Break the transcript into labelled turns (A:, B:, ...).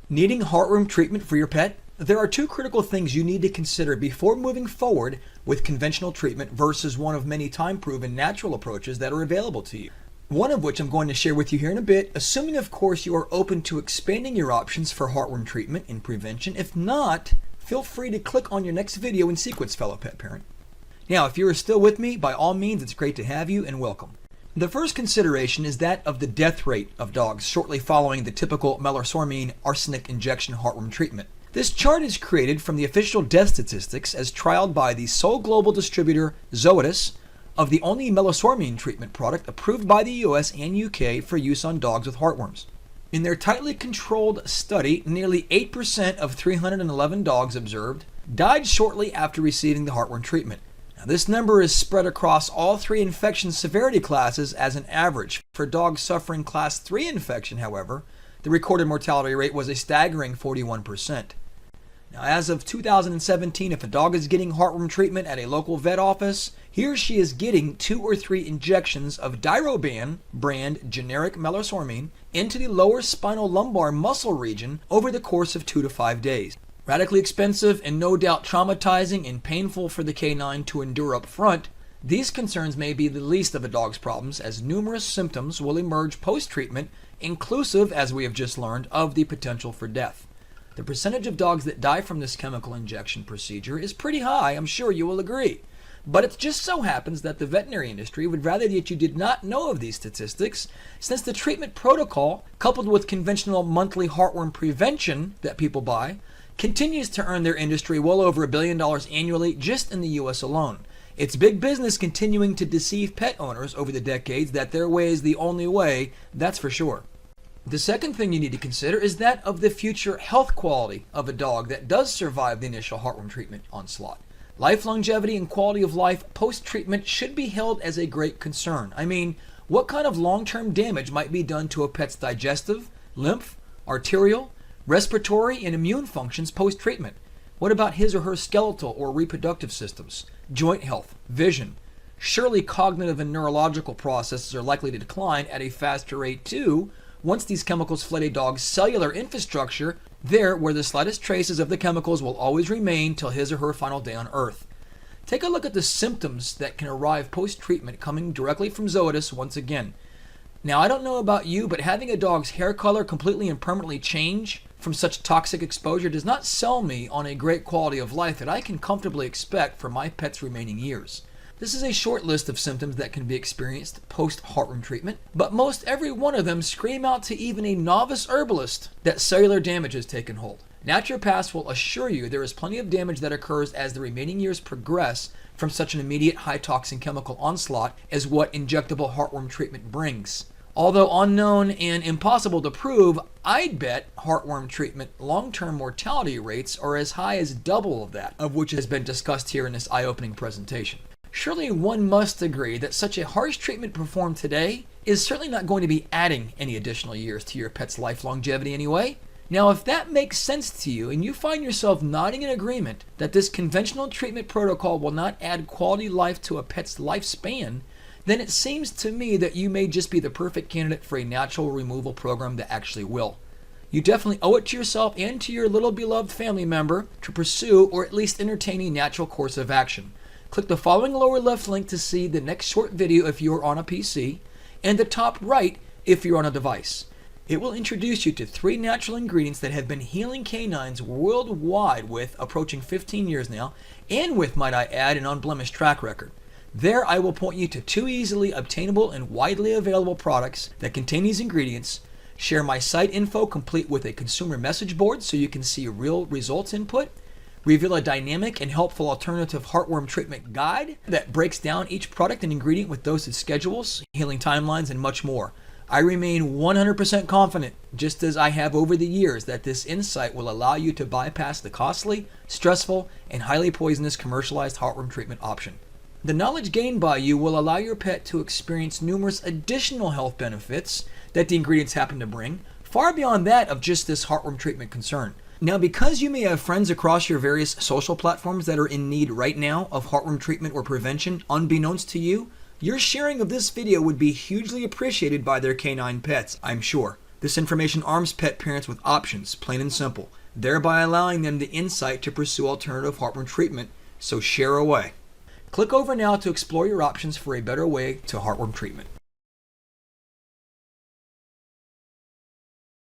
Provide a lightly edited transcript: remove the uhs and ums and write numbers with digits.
A: Needing heartworm treatment for your pet? There are two critical things you need to consider before moving forward with conventional treatment versus one of many time-proven natural approaches that are available to you. One of which I'm going to share with you here in a bit, assuming of course you are open to expanding your options for heartworm treatment and prevention. If not, feel free to click on your next video in sequence, fellow pet parent. Now, if you are still with me, by all means, it's great to have you and welcome. The first consideration is that of the death rate of dogs shortly following the typical Melarsomine arsenic injection heartworm treatment. This chart is created from the official death statistics as trialed by the sole global distributor Zoetis of the only Melarsomine treatment product approved by the US and UK for use on dogs with heartworms. In their tightly controlled study, nearly 8% of 311 dogs observed died shortly after receiving the heartworm treatment. This number is spread across all three infection severity classes as an average. For dogs suffering class 3 infection, however, the recorded mortality rate was a staggering 41%. Now, as of 2017, if a dog is getting heartworm treatment at a local vet office, he or she is getting 2 or 3 injections of Diroban brand generic Melarsomine into the lower spinal lumbar muscle region over the course of 2 to 5 days. Radically expensive and no doubt traumatizing and painful for the canine to endure up front, these concerns may be the least of a dog's problems, as numerous symptoms will emerge post-treatment, inclusive, as we have just learned, of the potential for death. The percentage of dogs that die from this chemical injection procedure is pretty high, I'm sure you will agree. But it just so happens that the veterinary industry would rather that you did not know of these statistics, since the treatment protocol, coupled with conventional monthly heartworm prevention that people buy, continues to earn their industry well over $1 billion annually just in the US alone. It's big business continuing to deceive pet owners over the decades that their way is the only way, that's for sure. The second thing you need to consider is that of the future health quality of a dog that does survive the initial heartworm treatment onslaught. Life longevity and quality of life post-treatment should be held as a great concern. I mean, what kind of long-term damage might be done to a pet's digestive, lymph, arterial, respiratory, and immune functions post-treatment? What about his or her skeletal or reproductive systems, joint health, vision? Surely cognitive and neurological processes are likely to decline at a faster rate too once these chemicals flood a dog's cellular infrastructure, there where the slightest traces of the chemicals will always remain till his or her final day on Earth. Take a look at the symptoms that can arrive post-treatment coming directly from Zoetis once again. Now, I don't know about you, but having a dog's hair color completely and permanently change from such toxic exposure does not sell me on a great quality of life that I can comfortably expect for my pet's remaining years. This is a short list of symptoms that can be experienced post-heartworm treatment, but most every one of them scream out to even a novice herbalist that cellular damage has taken hold. Naturopaths will assure you there is plenty of damage that occurs as the remaining years progress from such an immediate high-toxin chemical onslaught as what injectable heartworm treatment brings. Although unknown and impossible to prove, I'd bet heartworm treatment long-term mortality rates are as high as double of that, of which has been discussed here in this eye-opening presentation. Surely one must agree that such a harsh treatment performed today is certainly not going to be adding any additional years to your pet's life longevity anyway. Now, if that makes sense to you and you find yourself nodding in agreement that this conventional treatment protocol will not add quality life to a pet's lifespan, then it seems to me that you may just be the perfect candidate for a natural removal program that actually will. You definitely owe it to yourself and to your little beloved family member to pursue or at least entertain a natural course of action. Click the following lower left link to see the next short video if you are on a PC, and the top right if you're on a device. It will introduce you to 3 natural ingredients that have been healing canines worldwide with approaching 15 years now, and with, might I add, an unblemished track record. There I will point you to 2 easily obtainable and widely available products that contain these ingredients, share my site info complete with a consumer message board so you can see real results input, reveal a dynamic and helpful alternative heartworm treatment guide that breaks down each product and ingredient with dosage schedules, healing timelines, and much more. I remain 100% confident, just as I have over the years, that this insight will allow you to bypass the costly, stressful, and highly poisonous commercialized heartworm treatment option. The knowledge gained by you will allow your pet to experience numerous additional health benefits that the ingredients happen to bring, far beyond that of just this heartworm treatment concern. Now, because you may have friends across your various social platforms that are in need right now of heartworm treatment or prevention, unbeknownst to you, your sharing of this video would be hugely appreciated by their canine pets, I'm sure. This information arms pet parents with options, plain and simple, thereby allowing them the insight to pursue alternative heartworm treatment, so share away. Click over now to explore your options for a better way to heartworm treatment.